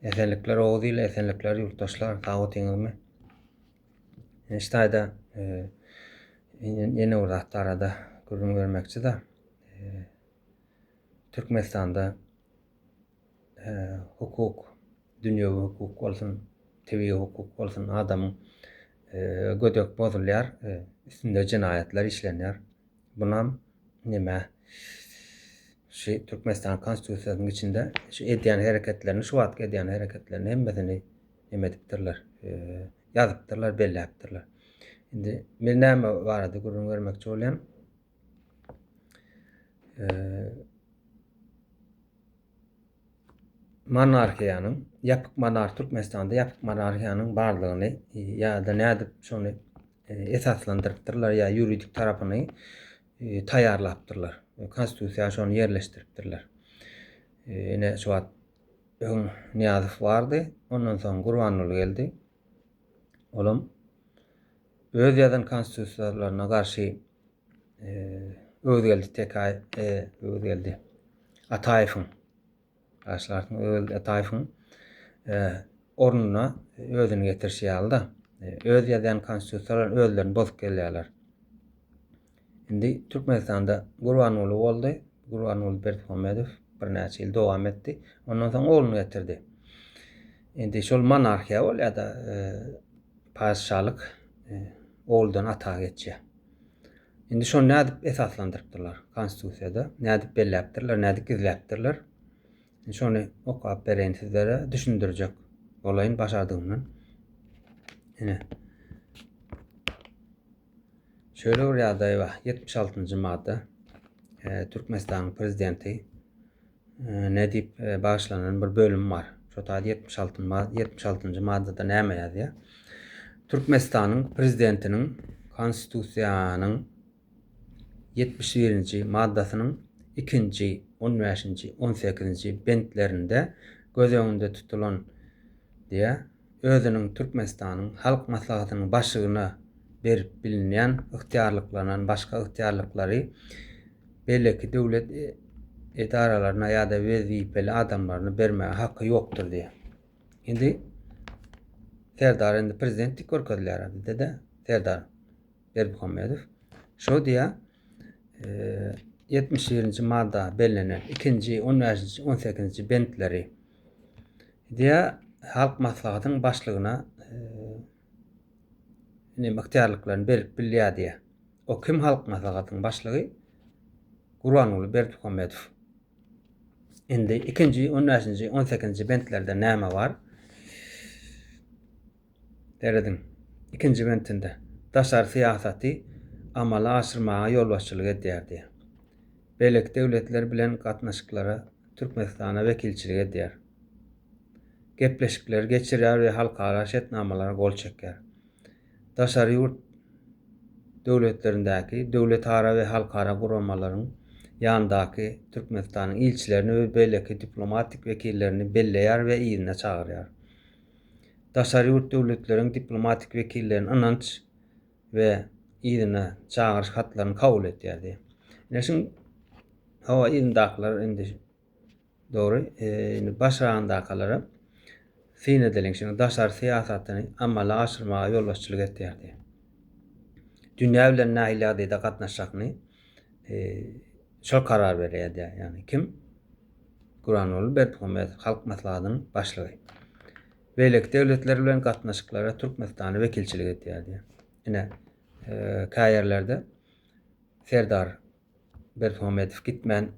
Esenlikler oğuz ile esenlikler yurttaşlar tağutinizmi. Ştaýda ýene uratda arada görüm görmekçi da Türkmenistanda hukuk, dünýäwi hukuk bolsun, tebii hukuk bolsun adamyň gödek bozulýar, üstünde jinayetler işlenýär. Bunam nime? Şu Türkmenistan konstitusiýasynyň içinde şu edýän hereketlerini, şu wagtky edýän hereketlerini hemmesini nime dipdirler, ýazypdyrlar, belläpdirler. Indi men näme barada görüm görmekçi bolýan? Monarhiýanyň, ýapyk Türkmenistanda ýapyk monarhiýanyň barlygyny ýa-da nädip şonu esaslandyrypdyrlar ýa ýuridik tarapyny taýýarlapdyrlar. Konstitusiýa şonu ýerleşdiripdirler. Ine şu wagt Niýazow bardy, ondan soň Gurbanuly geldi. Olam öz ýazan konstitusiýalaryna garşy öz geldi öz geldi. Ataýewiň Ataýewiň ornuna özüni getirşýärdi. Öz ýazan konstitusiýalar özlerini bozup gelýärler. Indi Türkmenistanda Gurbanuly boldy. Gurbanuly Berdimuhamedow bir näçe ýyl dowam etdi. Ondan soň oğluny getirdi. Indi şol monarhiýa bolýa-da paşalyk oğuldan ataga geçýär. Indi şonu nädip esaslandyrypdyrlar konstitusiýada, nädip belläpdirler, nädip gizläpdirler. Şonu okap bereň sizlere düşündirjek olaýyn başardygymdan. Ine şöyle bir ýagdaý bar. 76-njy madda Türkmenistanyň prezidenti Nedip başlanan bir bölüm bar. Şo taýda 76-njy maddada näme ýazýar? Türkmenistanyň prezidentiniň konstitusiýanyň 71-nji maddasynyň 2-nji, 15-nji, 18-nji bentlerinde göz öňünde tutulan diýe özüniň Türkmenistanyň halk maslahatynyň başlygyna berip bilinýän ygtyarlyklarynyň başga ygtyarlyklary belki döwlet edaralaryna ýa-da wezipeli adamlaryna bermäge hakkı ýokdur diýe. Indi Serdar endi prezidentlik görkezlär dedi. Serdar Berdimuhamedow şo diýe 71-nji madda bellänen 2-nji, 15-nji, 18-nji bentleri diýe halk maslahatynyň başlygyna ygtyarlyklaryny berip bilýär diýe. O kim halk maslahatynyň başlygy? Gurbanuly Berdimuhamedow. Indi 2-nji, 15-nji, 18-nji bentlerde näme bar? Deredin. 2-nji bentinde daşary siýasaty amala aşyrmaga ýol başçylyk edýär diýe. Belek döwletler bilen gatnaşyklara Türkmenistana wekilçilik edýär. Gepleşikler geçirýär we halkara şertnamalara gol çekýär. Daşary ýurt döwletlerindäki döwlet-ara we halkara guramalaryň ýandaky Türkmenistanyň ilçilerini we beleki diplomatik wekillerini belleýär we ýygyna çagyrýar. Daşary ýurt döwletleriň diplomatik wekilleriniň ananç we ýygyna çagyryş hatlaryny kabul etýär diýe. Näşin hawa ýygyndaklar indi dogry başarandakalara fin ediliň şunu daşary siýasatyny amala aşyrmaga ýol başçylyk etýär diýe. Dünýä bilen nähilerde gatnaşjakny şol karar berýär diýe. Ýani kim? Gurbanuly Berdimuhamedow halk maslahatynyň başlygy. Belek döwletler bilen gatnaşyklara Türkmenistana wekilçilik etýär diýe. Ine käýerlerde Serdar Berdimuhamedow gitmän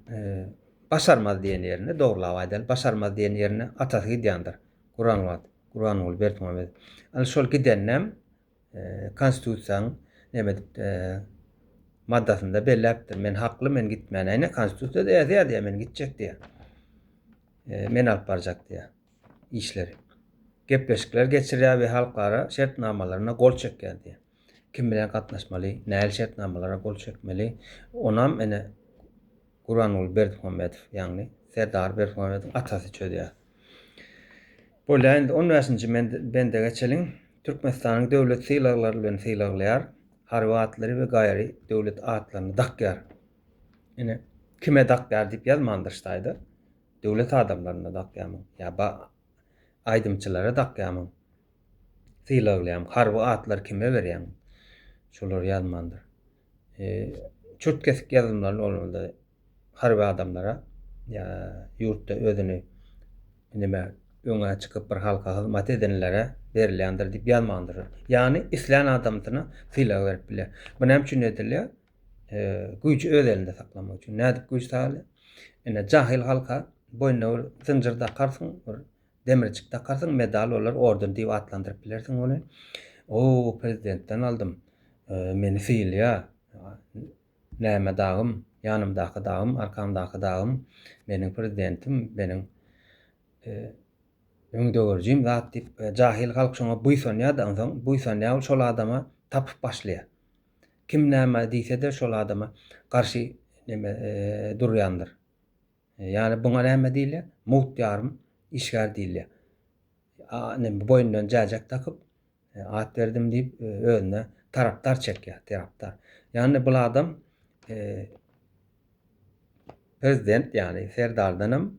başarmaz diýen ýerine dogrulap aýdal, başarmaz diýen ýerine atasy gidýändir. Gurbanuly Berdimuhamedow. Al şol gidennem konstitusiýanyň näme maddasynda belläpdir. Men hakly, men gitmän. Näme konstitusiýada ýazýar diýe, men gitjek diýe. Men alyp barjak diýe işleri. Gepleşikler geçirýär we halkara şertnamalaryna gol çekýär diýe. Kim bilen gatnaşmaly, näil şertnamalara gol çekmeli. Onam ene Gurbanuly Berdimuhamedow, ýagny Serdar Berdimuhamedow atasy çödýär. Bolýan 15-nji bende geçeliň. Türkmenistanyň döwlet syýlaglary bilen syýlaglaýar, harby atlary we gaýry döwlet atlaryny dakýar. Ine kime dakýar diýip ýazmandyr ştaýda. Döwlet adamlaryna dakýarmy? Ýa aydımçylara dakýamyň. Sylaglýam, harby atlar kime berýän? Şolar ýazmandyr. Çurt kesik ýazmalar bolmaly harby adamlara ýurtda özüni nime öňe çykyp bir halka hyzmat edenlere berilýändir diýip ýazmandyr. Ýani isleýän adamdyna sylag berip bilýär. Bu näme üçin edilýär? Güýji öz elinde saklamak üçin. Nädip güýç taýýarly? Ene jahil halka boyuna bir zynjyr takarsyň, bir demirçik takarsyň, medal olar, orden diýip atlandyryp bilersiň ony. O prezidentden aldım. Meni syýlýar. Näme dagym, ýanymdaky dagym, arkamdaky dagym, meniň prezidentim, meniň öňdögerjim zat diýip jahil halk şoňa buýsanýardan soň buýsanýar şol adama tapyp başlaýar. Kim näme diýse de şol adama garşy neme durýandyr. Ýani buňa näme diýilýär? Muhtarym, işgär diýilýär. Neme boýundan jajak takyp at berdim diýip özüne tarapdar çekýär, tarapdar. Ýani bu adam prezident ýani serdardanam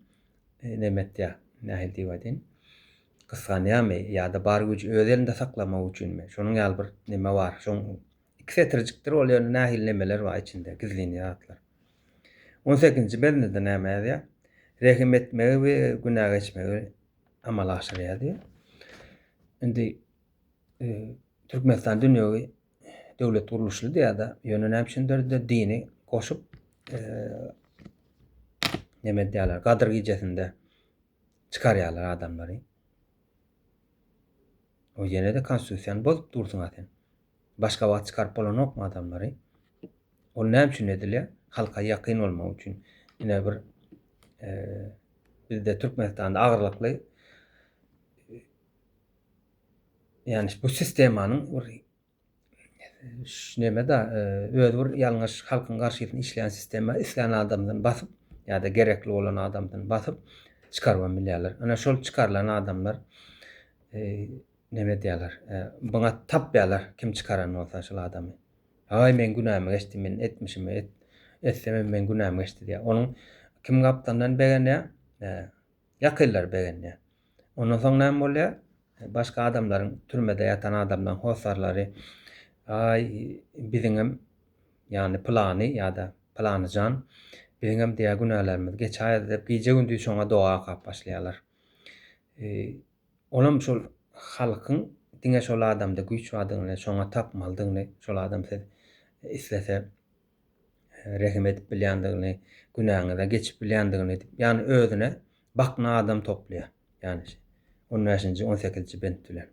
neme etýär, nähil diýip aýdyn. Kıskanýarmy ýa-da bar güýji öz elinde saklamak üçinmi? Şonuň ýaly bir neme bar. Şoň iki setirjikdir, ol ýöne nähil nemeler bar içinde, gizlenýärler. 18-nji bölümde näme ýazýar? Rehim etmegi we günah geçmegi amal aşyrýar diýär. Indi Türkmenistan dünýägi döwlet guruluşy diýär-de ýöne näme üçindir de dini goşup neme diýerler, gadyr gijesinde çykarýarlar adamlary. O ýene de konstitusiýany bozup dursun aten. Başga wagt çykaryp bolanokmy adamlary? Ol näme üçin edilýär? Halka ýakyn bolmak üçin. Ine bir bizde Türkmenistanda agyrlykly ýani bu sistemanyň bir neme da öz bir ýalňyş halkyň garşysyna işleýän sistema isleýän adamdan basyp ýa-da gerekli bolan adamdan basyp çykaryp bilýärler. Ana şol çykarylan adamlar neme diýerler? Buňa tapýarlar kim çykaran bolsa şol adamy. Ay men günahmy geçdi, men etmişim, etsem men günahmy geçdi diýär. Onuň kim gapdandan begenýär? Ýakyllar begenýär. Ondan soň näme bolýar? Başga adamlaryň türmede ýatan adamdan hosarlary ay biziňem ýani plany ýa-da planyjan biziňem diýär günahlarymyz geçäýär diýip gije gündüz şoňa doga kap başlaýarlar. Olam şol halkyň diňe şol adamda güýç wadygyny, şoňa tapmaldygyny, şol adam islese rehim edip bilýändigini, günahyny da geçip bilýändigini diýip, ýani özüne bakna adam toplaýar. Ýani 15-nji 18-nji bentdiler.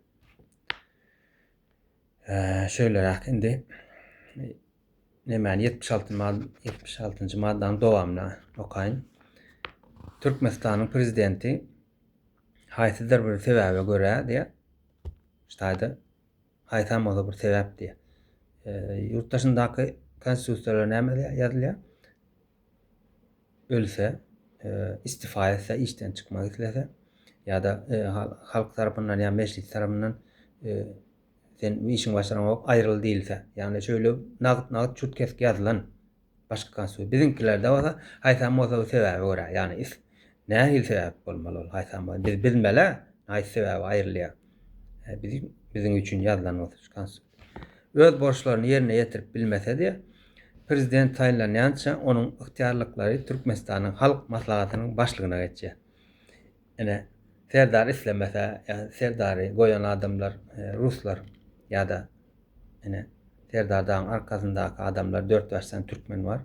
Şöyle indi nemäni 76-njy maddaň dowamyna okaýyn. Türkmenistanyň prezidenti haýsydyr bir sebäbe görä diýär. Ştaýda haýsam bola bir sebäp diýär. Ýurtdaşyndaky konstitusiýalar näme ýazylýar? Ölse, istifa etse, işten çykmak islese ýa-da halk tarapyndan ýa meclis tarapyndan sen işiň başaramak aýryl diýilse, ýani şöyle nagyt çurt kesik ýazylan başga konstitusiýa. Biziňkilerde bolsa haýsam bolsa sebäbi görä, ýani nähil sebäp bolmaly ol haýsam. Biz bilmele haýsy sebäbi aýrylýar. Biziň üçin ýazylan bolsa şu konstitusiýa. Öz borçlaryny ýerine ýetirip bilmese-de prezident taýinlanýança onuň yktyýarlyklary Türkmenistanyň halk maslahatynyň başlygyna geçýär. Ene serdar islemese, serdary goýan adamlar ruslar ýa-da ene serdardaň arkasyndaky adamlar 4 ýaşdan türkmen bar.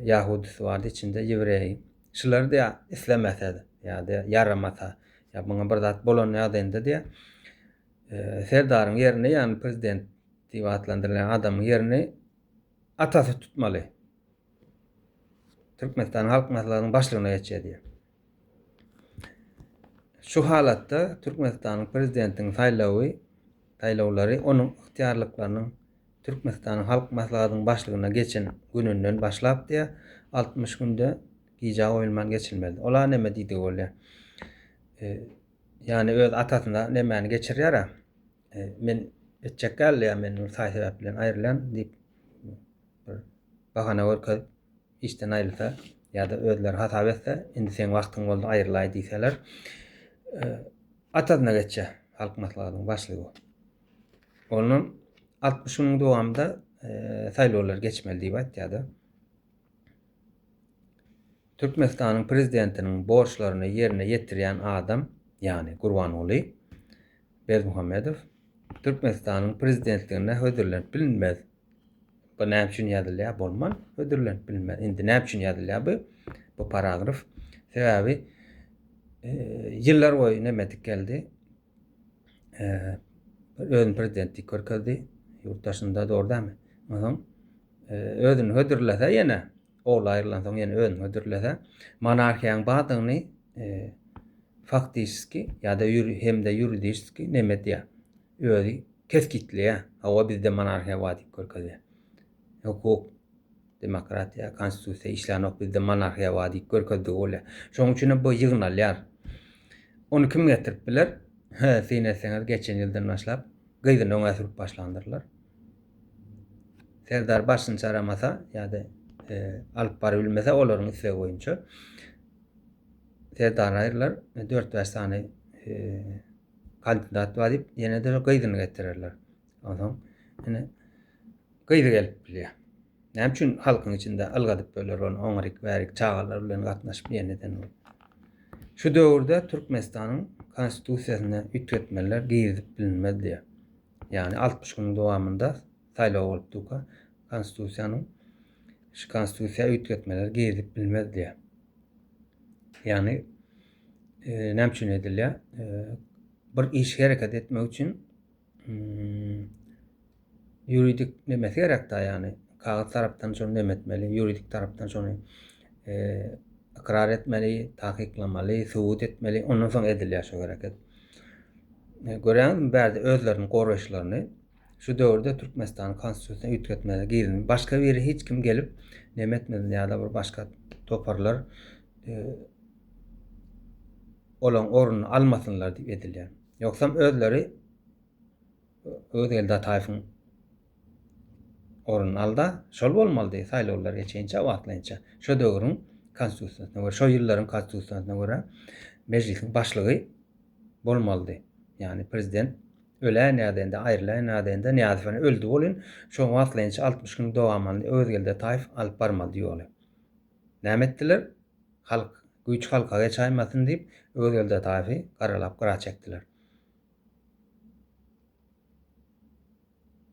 Yahudisi bar, içinde ýevrey. Şular da islemese ýa-da yaramasa, ýa buňa bir zat bolan ýagdaýynda diýär. Serdaryň ýerine ýani prezident diýip atlandyrylan adamyň ýerini atasy tutmaly. Türkmenistan halk maslahatynyň başlygyna geçýär diýär. Şu halatda Türkmenistanyň prezidentiniň taýlawlary onuň yktyýarlyklarynyň Türkmenistanyň halk maslahatynyň başlygyna geçen gününden başlap diýär 60 günde gija oýulman geçilmeli. Olar näme diýdi bolýar? Ýani öz atasyna nämäni geçirýär? Men etjekälli, men saý sebäp bilen aýrylan diýip bahana görkezip işden aýrylsa ýa-da özleri hasap etse, indi sen wagtyň boldy aýrylay diýseler, Atadyna geçe halk maslahatynyň başlygy. Onun 60 güniň dowamında saýlawlar geçmeli diýip aýtdy. Türkmenistanyň prezidentiniň borçlaryny ýerine ýetirýän adam, ýani Gurbanuly Berdimuhammedow, Türkmenistanyň prezidentligine hödürlenip bilinmez. Bu näme üçin ýazylýar? Bolman hödürlenip bilinmez. Indi näme üçin ýazylýar bu paragraf? Sebäbi ýyllar boýy nemedik geldi. Özüň prezidentlik görkezdi, ýurtdaşynda dordamy. Onuň özüni hödürlese ýene oğul aýrylan soň ýene özüni hödürlese monarhiýanyň badygyny faktiski ýa-da hemde ýuridiski neme diýär? Özü keskitleýär. Hawa bizde monarhiýa bar diýip görkezýär. Hukuk, demokratiýa, konstitusiýa işlänok bizde monarhiýa bar diýip görkezdi bolýar. Şoň üçin bu ýygnalýar. Onu kim getirip biler? Sineseňiz geçen ýyldan başlap gyzyny öňe sürüp başlandyrlar. Serdar başyny çaramasa ýa-da alyp bary bilmese olaryň isleги boýunça Serdar aýrlar 4-5 sany kandidat bar diýip ýene de gyzyny getirirler. Onuň ene gyzy gelip bilýär. Näme üçin halkyň içinde algadyp böler onu oňaryk bärik çağalar bilen gatnaşyp ýeneden. Şu döwürde Türkmenistanyň konstitusiýasyna ütgetmeler gizlip bilinmez diýär. Ýani 60 güniň dowamında saýlaw bolup durýar. Konstitusiýa ütgetmeler gizlip bilinmez diýär. Ýani näme üçin edilýär? Bir iş hereket etmek üçin ýuridik nemesi gerekdi, ýani kağıt tarapdan şonu nemetmeli, ýuridik tarapdan şonu ikrar etmeli, tahqiqlamaly, subut etmeli, ondan soň edilýär şu gereket. Göreňizmi bäzi özleriniň goraşlaryny şu döwürde Türkmenistan konstitusiýasyna ütgetmeli gizlin. Başga biri hiç kim gelip nemetmeli ýa-da bir başga toparlar olan oruny almasynlar diýip edilýär. Ýoksam özleri öz elde taýfyň oruny alda şol bolmaly diýip saýlawlar geçençe wagtlança. Şu döwrüň konstitusiýasyna görä, şu ýyllaryň konstitusiýasyna görä mejlisiň başlygy bolmaly. Yani prezident ölen ýa-da aýrylan ýa-da Niýazowyny öldü bolyn, şo wagtlança 60 gün dowamında öz elde taýf alyp barmaly diýýärler. Näme etdiler? Halk güýç halka geçäýmäsin diýip öz elde taýfy garalap gara çekdiler.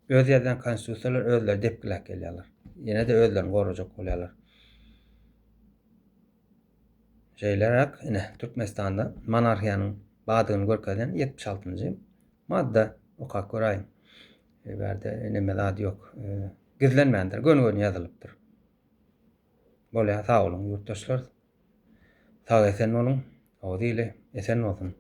Öz ýazan konstitusiýalar özleri depgilek gelýärler. Ýene de özlerini gorajak bolýarlar. Şeýlerak ine Türkmenistanda monarhiýanyň badygyny görkezden 76-njy madda okak göräýin. Berde neme zat ýok. Gizlenmändir, gön ýazylypdyr. Bolýa sag bolun ýurtdaşlar. Sag esen bolun. Awdy ile esen bolsun.